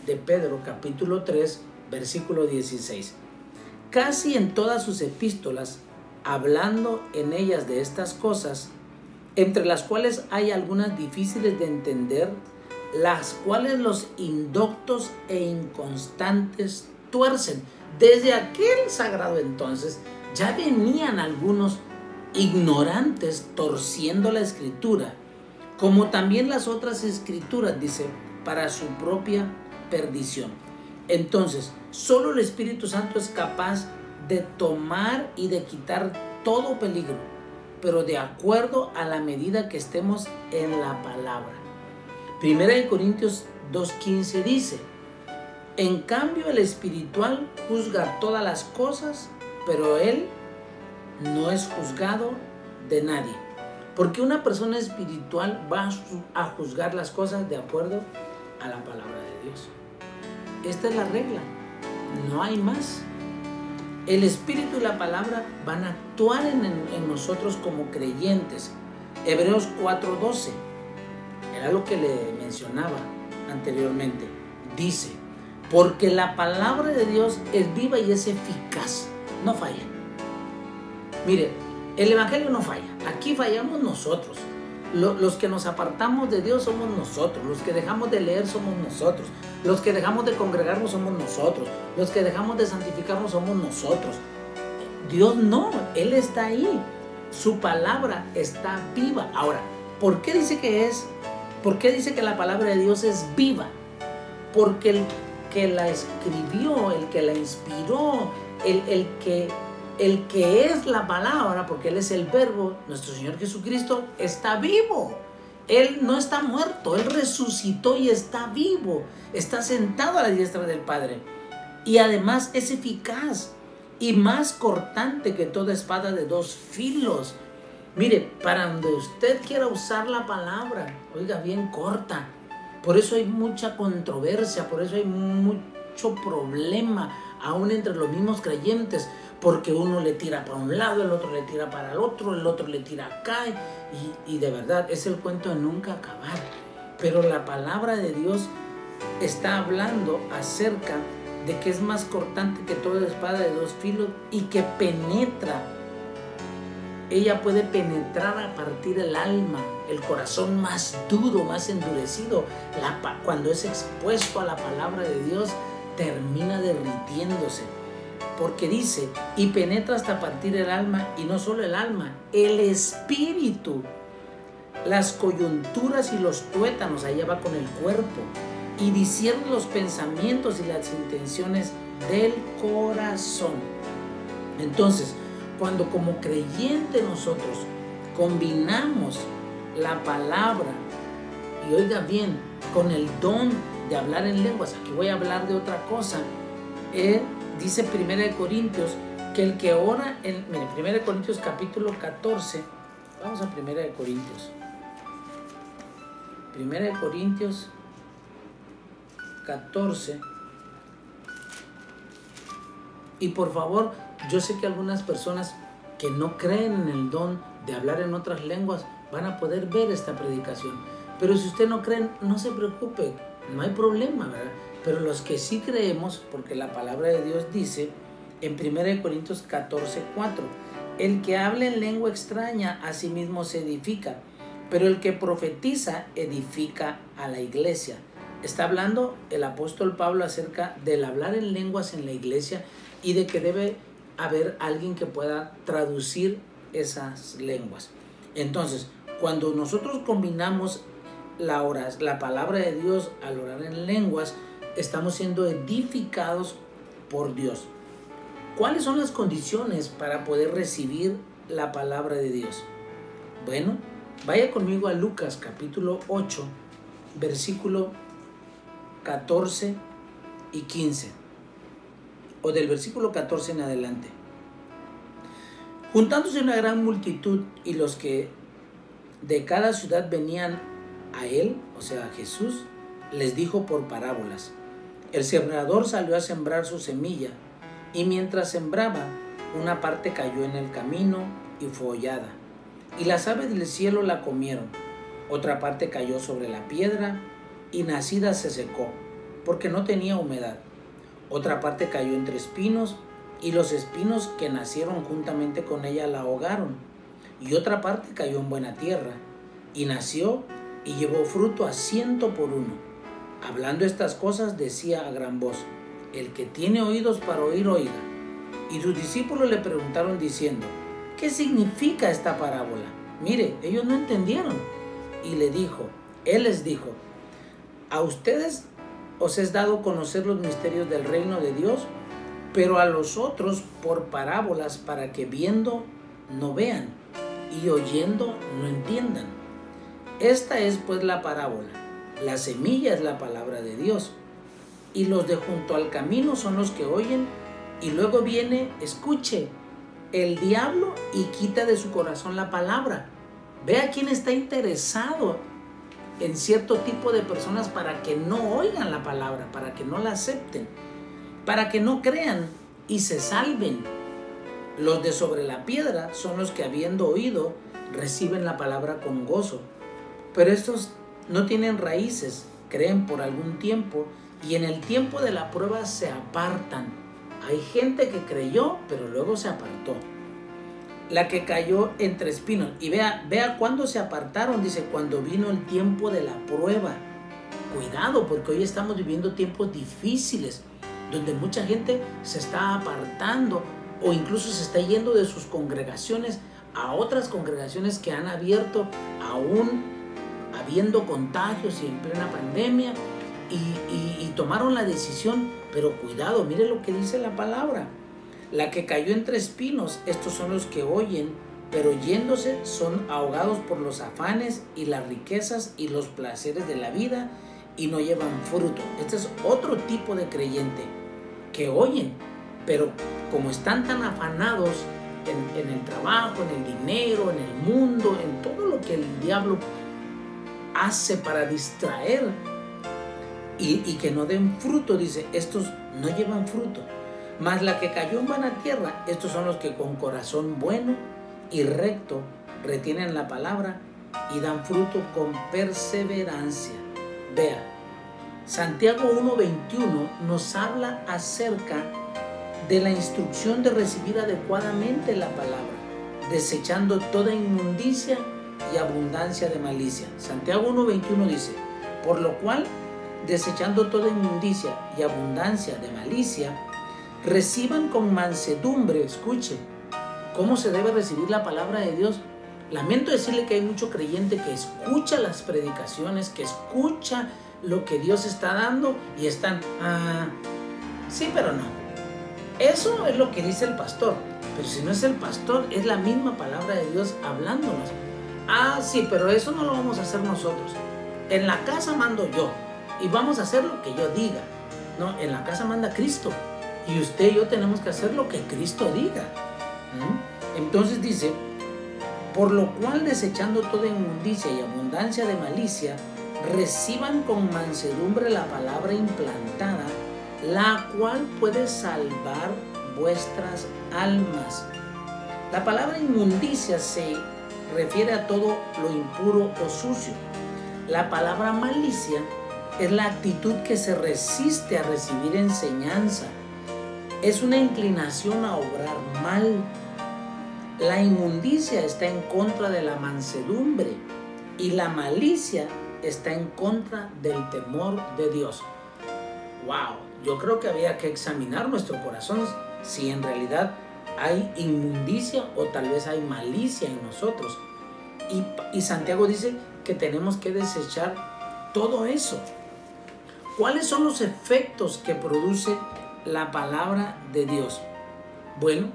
de Pedro, capítulo 3, versículo 16. Casi en todas sus epístolas, hablando en ellas de estas cosas, entre las cuales hay algunas difíciles de entender, las cuales los indoctos e inconstantes tuercen. Desde aquel sagrado entonces ya venían algunos ignorantes torciendo la Escritura, como también las otras Escrituras, dice, para su propia perdición. Entonces, solo el Espíritu Santo es capaz de tomar y de quitar todo peligro, pero de acuerdo a la medida que estemos en la palabra. 1 Corintios 2:15 dice, en cambio el espiritual juzga todas las cosas, pero él no es juzgado de nadie. Porque una persona espiritual va a juzgar las cosas de acuerdo a la palabra de Dios. Esta es la regla, no hay más. El Espíritu y la palabra van a actuar en nosotros como creyentes. Hebreos 4:12, era lo que le mencionaba anteriormente. Dice, porque la palabra de Dios es viva y es eficaz, no falla. Mire, el Evangelio no falla, aquí fallamos nosotros. Los que nos apartamos de Dios somos nosotros, los que dejamos de leer somos nosotros, los que dejamos de congregarnos somos nosotros, los que dejamos de santificarnos somos nosotros. Dios no, Él está ahí, su palabra está viva. Ahora, ¿por qué dice que la palabra de Dios es viva? Porque el que la escribió, el que la inspiró, el que es la palabra, porque Él es el verbo, nuestro Señor Jesucristo, está vivo. Él no está muerto, Él resucitó y está vivo, está sentado a la diestra del Padre. Y además es eficaz y más cortante que toda espada de dos filos. Mire, para donde usted quiera usar la palabra, oiga, bien corta. Por eso hay mucha controversia, por eso hay mucho problema, aún entre los mismos creyentes, porque uno le tira para un lado, el otro le tira para el otro le tira acá, y de verdad es el cuento de nunca acabar. Pero la palabra de Dios está hablando acerca de que es más cortante que toda espada de dos filos y que penetra ella puede penetrar a partir del alma, el corazón más duro, más endurecido. Cuando es expuesto a la palabra de Dios, termina derritiéndose. Porque dice, y penetra hasta partir el alma, y no solo el alma, el espíritu, las coyunturas y los tuétanos, allá va con el cuerpo, y discierne los pensamientos y las intenciones del corazón. Entonces, cuando como creyente nosotros combinamos la palabra, y oiga bien, con el don de hablar en lenguas, aquí voy a hablar de otra cosa. Dice 1 Corintios que el que ora, mire, 1 Corintios capítulo 14, vamos a 1 Corintios. 1 Corintios 14. Y por favor, yo sé que algunas personas que no creen en el don de hablar en otras lenguas van a poder ver esta predicación. Pero si usted no cree, no se preocupe, no hay problema, ¿verdad? Pero los que sí creemos, porque la palabra de Dios dice en 1 Corintios 14, 4, el que habla en lengua extraña a sí mismo se edifica, pero el que profetiza edifica a la iglesia. Está hablando el apóstol Pablo acerca del hablar en lenguas en la iglesia y de que debe haber alguien que pueda traducir esas lenguas. Entonces, cuando nosotros combinamos la palabra de Dios al orar en lenguas, estamos siendo edificados por Dios. ¿Cuáles son las condiciones para poder recibir la palabra de Dios? Bueno, vaya conmigo a Lucas capítulo 8, versículo 14 y 15, o del versículo 14 en adelante. Juntándose una gran multitud y los que de cada ciudad venían a él, o sea, a Jesús, les dijo por parábolas. El sembrador salió a sembrar su semilla, y mientras sembraba, una parte cayó en el camino y fue hollada, y las aves del cielo la comieron. Otra parte cayó sobre la piedra, y nacida se secó, porque no tenía humedad. Otra parte cayó entre espinos, y los espinos que nacieron juntamente con ella la ahogaron. Y otra parte cayó en buena tierra, y nació y llevó fruto a 100 por 1. Hablando estas cosas decía a gran voz, el que tiene oídos para oír, oiga. Y sus discípulos le preguntaron diciendo, ¿qué significa esta parábola? Mire, ellos no entendieron. Y él les dijo, a ustedes os es dado conocer los misterios del reino de Dios, pero a los otros por parábolas, para que viendo no vean y oyendo no entiendan. Esta es pues la parábola. La semilla es la palabra de Dios, y los de junto al camino son los que oyen, y luego viene, escuche, el diablo y quita de su corazón la palabra. Vea quién está interesado en cierto tipo de personas para que no oigan la palabra, para que no la acepten, para que no crean y se salven. Los de sobre la piedra son los que, habiendo oído, reciben la palabra con gozo. Pero estos no tienen raíces, creen por algún tiempo, y en el tiempo de la prueba se apartan. Hay gente que creyó, pero luego se apartó. La que cayó entre espinos. Y vea cuándo se apartaron. Dice, cuando vino el tiempo de la prueba. Cuidado, porque hoy estamos viviendo tiempos difíciles, donde mucha gente se está apartando, o incluso se está yendo de sus congregaciones a otras congregaciones que han abierto aún habiendo contagios y en plena pandemia, y tomaron la decisión. Pero cuidado, mire lo que dice la palabra. La que cayó entre espinos, estos son los que oyen, pero yéndose son ahogados por los afanes y las riquezas y los placeres de la vida, y no llevan fruto. Este es otro tipo de creyente, que oyen, pero como están tan afanados en el trabajo, en el dinero, en el mundo, en todo lo que el diablo hace para distraer y que no den fruto, dice, estos no llevan fruto. Mas la que cayó en buena tierra, estos son los que con corazón bueno y recto retienen la palabra y dan fruto con perseverancia. Vea, Santiago 1:21 nos habla acerca de la instrucción de recibir adecuadamente la palabra. desechando toda inmundicia y abundancia de malicia. Santiago 1:21 dice, por lo cual, desechando toda inmundicia y abundancia de malicia, reciban con mansedumbre, escuchen, ¿cómo se debe recibir la palabra de Dios? Lamento decirle que hay mucho creyente que escucha las predicaciones, que escucha lo que Dios está dando y están, sí, pero no. Eso es lo que dice el pastor, pero si no es el pastor, es la misma palabra de Dios hablándonos. Sí, pero eso no lo vamos a hacer nosotros. En la casa mando yo y vamos a hacer lo que yo diga. No, en la casa manda Cristo y usted y yo tenemos que hacer lo que Cristo diga. Entonces dice, por lo cual, desechando toda inmundicia y abundancia de malicia, reciban con mansedumbre la palabra implantada, la cual puede salvar vuestras almas. La palabra inmundicia se refiere a todo lo impuro o sucio. La palabra malicia es la actitud que se resiste a recibir enseñanza. Es una inclinación a obrar mal. La inmundicia está en contra de la mansedumbre y la malicia está en contra del temor de Dios. ¡Wow! Yo creo que había que examinar nuestro corazón si en realidad hay inmundicia o tal vez hay malicia en nosotros. Y Santiago dice que tenemos que desechar todo eso. ¿Cuáles son los efectos que produce la palabra de Dios? Bueno,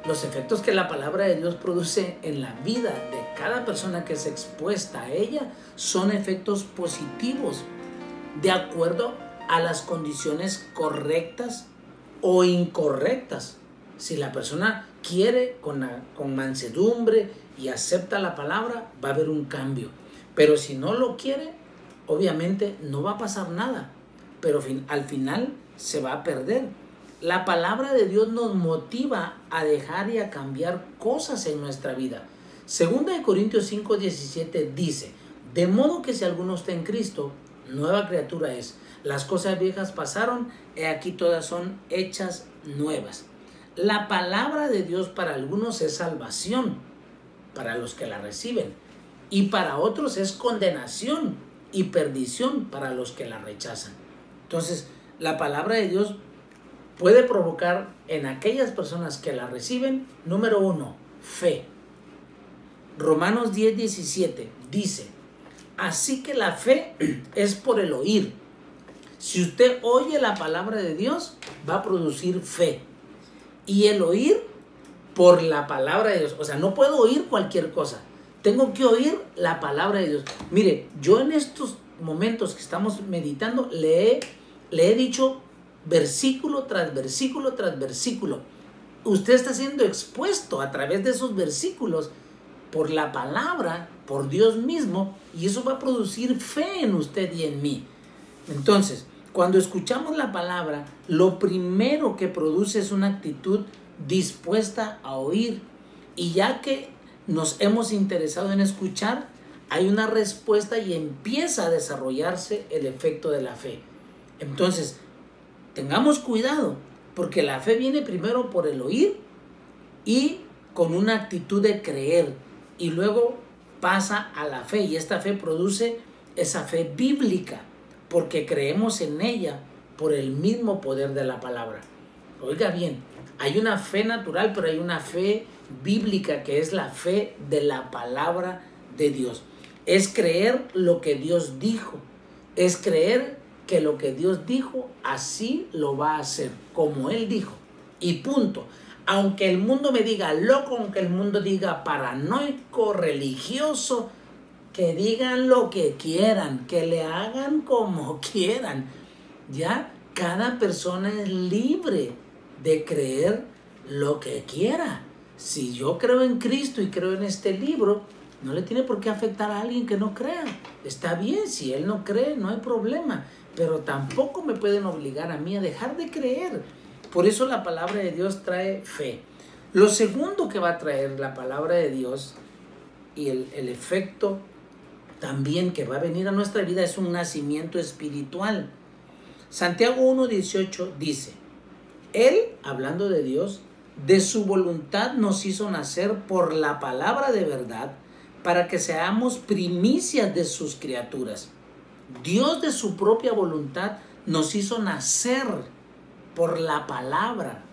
los efectos que la palabra de Dios produce en la vida de cada persona que es expuesta a ella son efectos positivos, de acuerdo a las condiciones correctas o incorrectas. Si la persona quiere con mansedumbre y acepta la palabra, va a haber un cambio. Pero si no lo quiere, obviamente no va a pasar nada, pero al final se va a perder. La palabra de Dios nos motiva a dejar y a cambiar cosas en nuestra vida. Segunda de Corintios 5:17 dice, de modo que si alguno está en Cristo, nueva criatura es. Las cosas viejas pasaron, he aquí todas son hechas nuevas. La palabra de Dios para algunos es salvación, para los que la reciben, y para otros es condenación y perdición para los que la rechazan. Entonces, la palabra de Dios puede provocar en aquellas personas que la reciben, número 1, fe. Romanos 10:17 dice, así que la fe es por el oír. Si usted oye la palabra de Dios, va a producir fe. Y el oír por la palabra de Dios. O sea, no puedo oír cualquier cosa. Tengo que oír la palabra de Dios. Mire, yo en estos momentos que estamos meditando, le he dicho versículo tras versículo tras versículo. Usted está siendo expuesto a través de esos versículos por la palabra, por Dios mismo, y eso va a producir fe en usted y en mí. Entonces, cuando escuchamos la palabra, lo primero que produce es una actitud dispuesta a oír. Y ya que nos hemos interesado en escuchar, hay una respuesta y empieza a desarrollarse el efecto de la fe. Entonces, tengamos cuidado, porque la fe viene primero por el oír y con una actitud de creer, y luego pasa a la fe, y esta fe produce esa fe bíblica, porque creemos en ella por el mismo poder de la palabra. Oiga bien, hay una fe natural, pero hay una fe bíblica que es la fe de la palabra de Dios. Es creer lo que Dios dijo, es creer que lo que Dios dijo, así lo va a hacer, como Él dijo, y punto. Aunque el mundo me diga loco, aunque el mundo diga paranoico, religioso, que digan lo que quieran, que le hagan como quieran, ya cada persona es libre de creer lo que quiera. Si yo creo en Cristo y creo en este libro, no le tiene por qué afectar a alguien que no crea. Está bien, si él no cree, no hay problema, pero tampoco me pueden obligar a mí a dejar de creer. Por eso la palabra de Dios trae fe. Lo segundo que va a traer la palabra de Dios y el efecto también que va a venir a nuestra vida es un nacimiento espiritual. Santiago 1:18 dice, Él, hablando de Dios, De su voluntad nos hizo nacer por la palabra de verdad, para que seamos primicias de sus criaturas. Dios de su propia voluntad nos hizo nacer por la palabra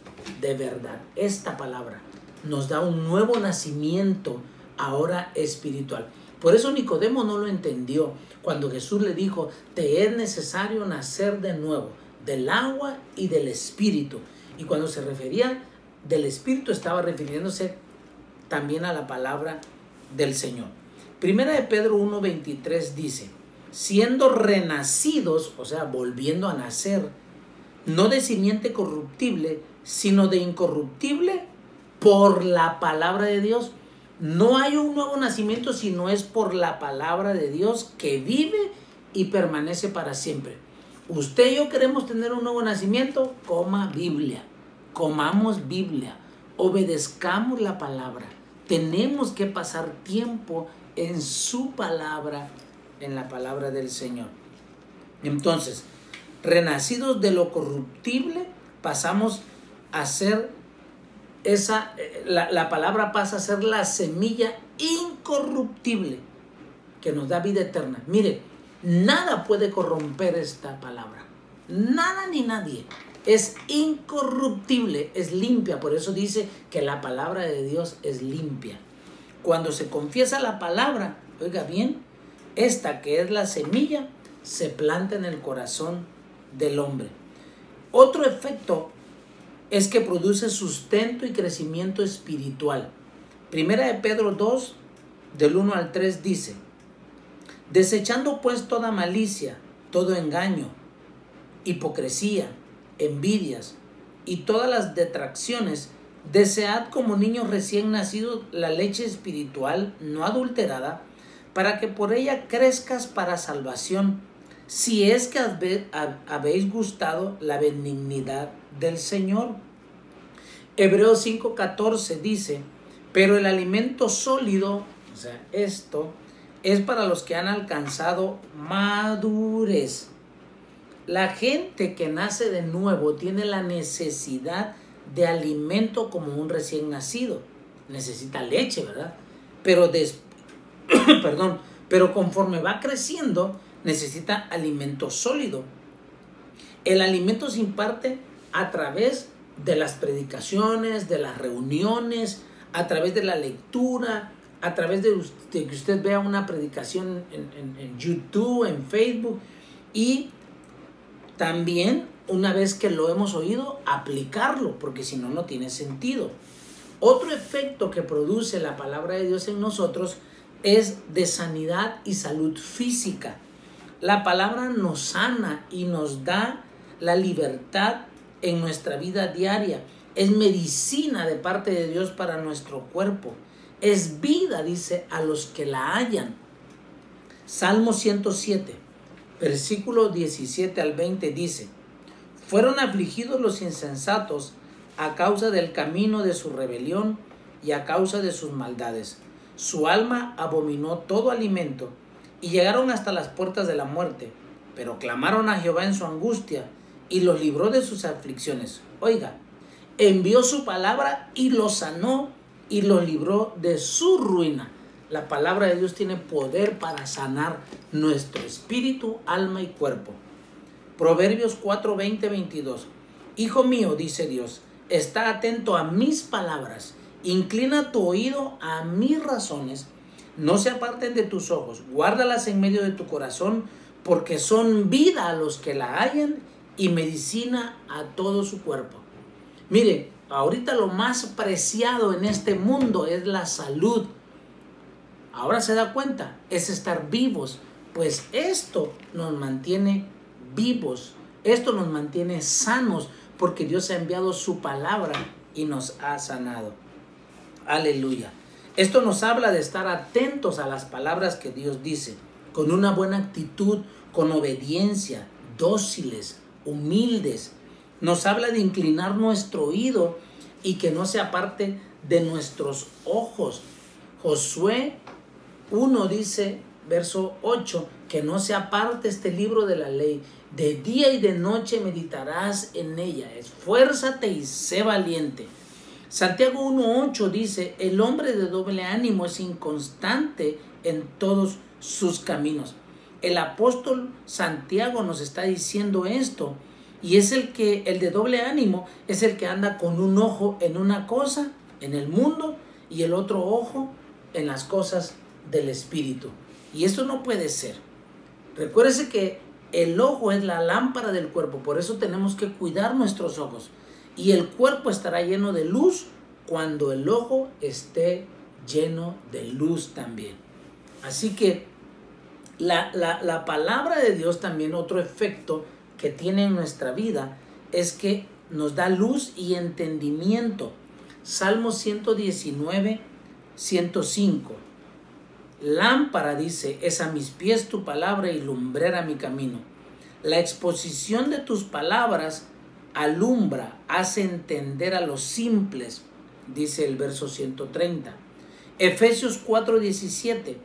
de verdad. Esta palabra nos da un nuevo nacimiento ahora espiritual. Por eso Nicodemo no lo entendió cuando Jesús le dijo: te es necesario nacer de nuevo, del agua y del espíritu. Y cuando se refería del espíritu, estaba refiriéndose también a la palabra del Señor. Primera de Pedro 1:23 dice: siendo renacidos, o sea, volviendo a nacer, no de simiente corruptible, sino de incorruptible, por la palabra de Dios. No hay un nuevo nacimiento, sino es por la palabra de Dios que vive y permanece para siempre. Usted y yo queremos tener un nuevo nacimiento, coma Biblia, comamos Biblia, obedezcamos la palabra. Tenemos que pasar tiempo en su palabra, en la palabra del Señor. Entonces, renacidos de lo corruptible, pasamos a ser la palabra pasa a ser la semilla incorruptible que nos da vida eterna. Mire, nada puede corromper esta palabra. Nada ni nadie. Es incorruptible, es limpia. Por eso dice que la palabra de Dios es limpia. Cuando se confiesa la palabra, oiga bien, esta que es la semilla se planta en el corazón del hombre. Otro efecto es que produce sustento y crecimiento espiritual. Primera de Pedro 2, del 1 al 3 dice: desechando pues toda malicia, todo engaño, hipocresía, envidias y todas las detracciones, desead como niños recién nacidos la leche espiritual no adulterada, para que por ella crezcas para salvación, si es que habéis gustado la benignidad del Señor. Hebreos 5:14 dice: pero el alimento sólido, o sea, esto es para los que han alcanzado madurez. La gente que nace de nuevo tiene la necesidad de alimento como un recién nacido. Necesita leche, ¿verdad? Pero conforme va creciendo, necesita alimento sólido. El alimento se imparte a través de las predicaciones, de las reuniones, a través de la lectura, a través de que usted vea una predicación en YouTube, en Facebook, y también, una vez que lo hemos oído, aplicarlo, porque si no, no tiene sentido. Otro efecto que produce la palabra de Dios en nosotros es de sanidad y salud física. La palabra nos sana y nos da la libertad en nuestra vida diaria. Es medicina de parte de Dios para nuestro cuerpo. Es vida, dice, a los que la hallan. Salmo 107, versículo 17 al 20 dice: fueron afligidos los insensatos a causa del camino de su rebelión y a causa de sus maldades. Su alma abominó todo alimento y llegaron hasta las puertas de la muerte, pero clamaron a Jehová en su angustia y los libró de sus aflicciones. Oiga, envió su palabra y los sanó y los libró de su ruina. La palabra de Dios tiene poder para sanar nuestro espíritu, alma y cuerpo. Proverbios 4, 20, 22. Hijo mío, dice Dios, está atento a mis palabras, inclina tu oído a mis razones, no se aparten de tus ojos, guárdalas en medio de tu corazón, porque son vida a los que la hallan y medicina a todo su cuerpo. Mire, ahorita lo más preciado en este mundo es la salud. Ahora se da cuenta, es estar vivos, pues esto nos mantiene vivos, esto nos mantiene sanos, porque Dios ha enviado su palabra y nos ha sanado. Aleluya. Esto nos habla de estar atentos a las palabras que Dios dice, con una buena actitud, con obediencia, dóciles, humildes. Nos habla de inclinar nuestro oído y que no se aparte de nuestros ojos. Josué 1 dice, verso 8, que no se aparte este libro de la ley. De día y de noche meditarás en ella. Esfuérzate y sé valiente. Santiago 1:8 dice, el hombre de doble ánimo es inconstante en todos sus caminos. El apóstol Santiago nos está diciendo esto, y es el de doble ánimo es el que anda con un ojo en una cosa, en el mundo, y el otro ojo en las cosas del espíritu. Y esto no puede ser. Recuérdese que el ojo es la lámpara del cuerpo, por eso tenemos que cuidar nuestros ojos. Y el cuerpo estará lleno de luz cuando el ojo esté lleno de luz también. Así que la palabra de Dios también, otro efecto que tiene en nuestra vida, es que nos da luz y entendimiento. Salmo 119, 105. Lámpara, dice, es a mis pies tu palabra y lumbrera mi camino. La exposición de tus palabras alumbra, hace entender a los simples, dice el verso 130. Efesios 4:17.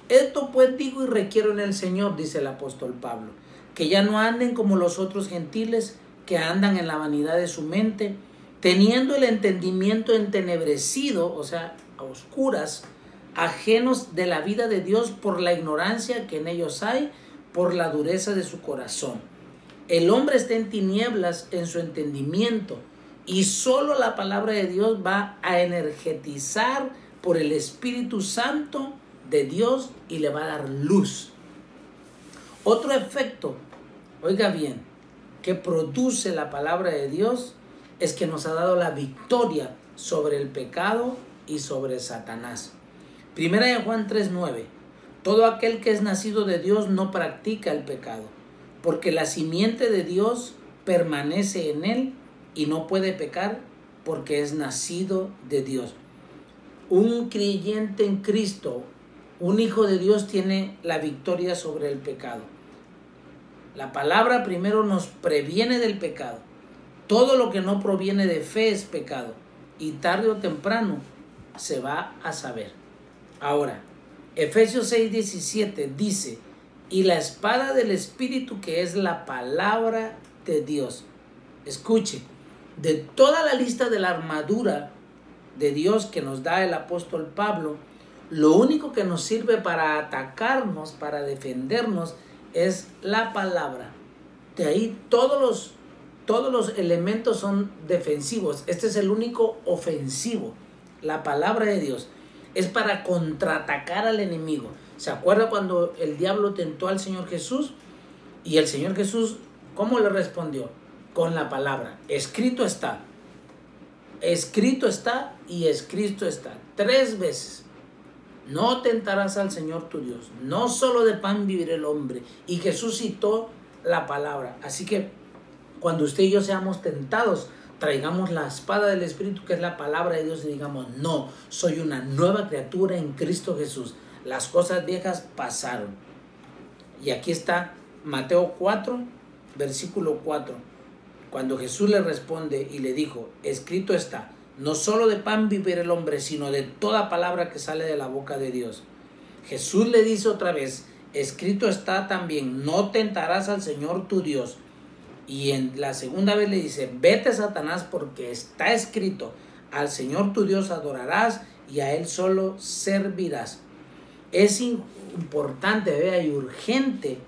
Esto pues digo y requiero en el Señor, dice el apóstol Pablo, que ya no anden como los otros gentiles que andan en la vanidad de su mente, teniendo el entendimiento entenebrecido, o sea, a oscuras, ajenos de la vida de Dios por la ignorancia que en ellos hay, por la dureza de su corazón. El hombre está en tinieblas en su entendimiento y solo la palabra de Dios va a energetizar por el Espíritu Santo de Dios y le va a dar luz. Otro efecto, oiga bien, que produce la palabra de Dios es que nos ha dado la victoria sobre el pecado y sobre Satanás. Primera de Juan 3:9. Todo aquel que es nacido de Dios no practica el pecado, porque la simiente de Dios permanece en él y no puede pecar porque es nacido de Dios. Un creyente en Cristo, un hijo de Dios, tiene la victoria sobre el pecado. La palabra primero nos previene del pecado. Todo lo que no proviene de fe es pecado y tarde o temprano se va a saber. Ahora, Efesios 6:17 dice, y la espada del Espíritu, que es la palabra de Dios. Escuche, de toda la lista de la armadura de Dios que nos da el apóstol Pablo, lo único que nos sirve para atacarnos, para defendernos, es la palabra. De ahí todos los elementos son defensivos. Este es el único ofensivo, la palabra de Dios. Es para contraatacar al enemigo. ¿Se acuerda cuando el diablo tentó al Señor Jesús? Y el Señor Jesús, ¿cómo le respondió? Con la palabra. Escrito está. Escrito está y escrito está. 3 veces. No tentarás al Señor tu Dios. No solo de pan vivirá el hombre. Y Jesús citó la palabra. Así que cuando usted y yo seamos tentados, traigamos la espada del Espíritu, que es la palabra de Dios, y digamos, no, soy una nueva criatura en Cristo Jesús. Las cosas viejas pasaron. Y aquí está Mateo 4, versículo 4. Cuando Jesús le responde y le dijo, escrito está, no solo de pan vivirá el hombre, sino de toda palabra que sale de la boca de Dios. Jesús le dice otra vez, escrito está también, no tentarás al Señor tu Dios. Y en la segunda vez le dice, vete Satanás, porque está escrito, al Señor tu Dios adorarás y a Él solo servirás. Es importante, vea, y urgente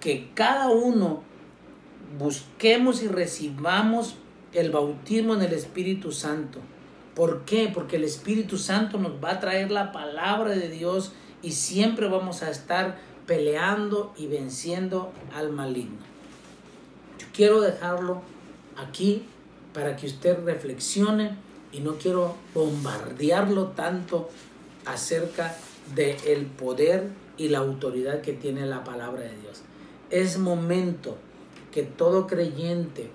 que cada uno busquemos y recibamos el bautismo en el Espíritu Santo. ¿Por qué? Porque el Espíritu Santo nos va a traer la palabra de Dios y siempre vamos a estar peleando y venciendo al maligno. Yo quiero dejarlo aquí para que usted reflexione y no quiero bombardearlo tanto acerca del poder y la autoridad que tiene la palabra de Dios. Es momento que todo creyente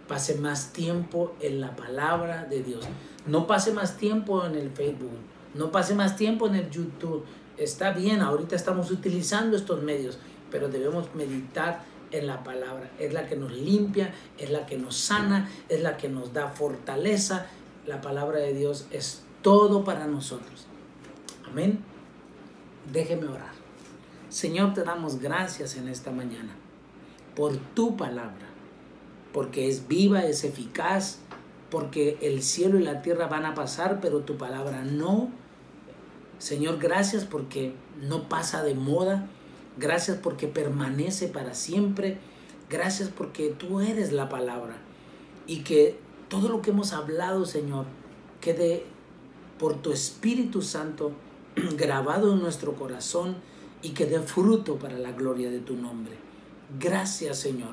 pase más tiempo en la palabra de Dios. No pase más tiempo en el Facebook, no pase más tiempo en el YouTube. Está bien, ahorita estamos utilizando estos medios, pero debemos meditar en la palabra. Es la que nos limpia, es la que nos sana, es la que nos da fortaleza. La palabra de Dios es todo para nosotros. Amén. Déjeme orar. Señor, te damos gracias en esta mañana por tu palabra, porque es viva, es eficaz porque el cielo y la tierra van a pasar, pero tu palabra no. Señor, gracias porque no pasa de moda. Gracias porque permanece para siempre. Gracias porque tú eres la palabra. Y que todo lo que hemos hablado, Señor, quede por tu Espíritu Santo grabado en nuestro corazón y que dé fruto para la gloria de tu nombre. Gracias, Señor.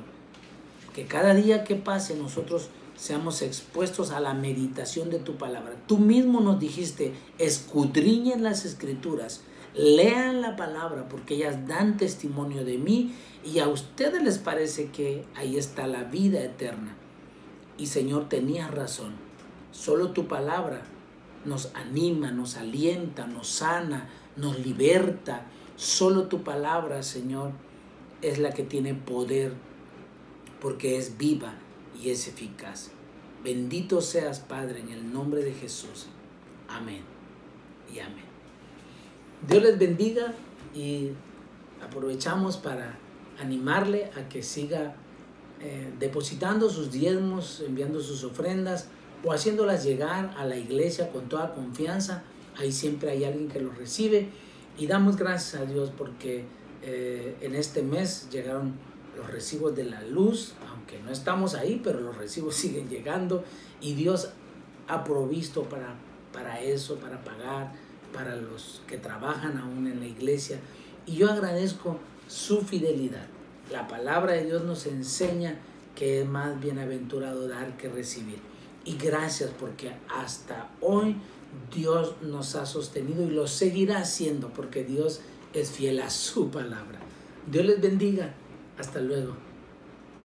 Que cada día que pase nosotros seamos expuestos a la meditación de tu palabra. Tú mismo nos dijiste, escudriñen las Escrituras, lean la palabra porque ellas dan testimonio de mí y a ustedes les parece que ahí está la vida eterna. Y Señor, tenías razón. Solo tu palabra nos anima, nos alienta, nos sana, nos liberta. Solo tu palabra, Señor, es la que tiene poder porque es viva y es eficaz. Bendito seas, Padre, en el nombre de Jesús. Amén y amén. Dios les bendiga y aprovechamos para animarle a que siga depositando sus diezmos, enviando sus ofrendas o haciéndolas llegar a la iglesia con toda confianza. Ahí siempre hay alguien que los recibe y damos gracias a Dios porque en este mes llegaron los recibos de la luz, aunque no estamos ahí, pero los recibos siguen llegando y Dios ha provisto para eso, para pagar, para los que trabajan aún en la iglesia. Y yo agradezco su fidelidad. La palabra de Dios nos enseña que es más bienaventurado dar que recibir. Y gracias porque hasta hoy Dios nos ha sostenido y lo seguirá haciendo porque Dios es fiel a su palabra. Dios les bendiga. Hasta luego.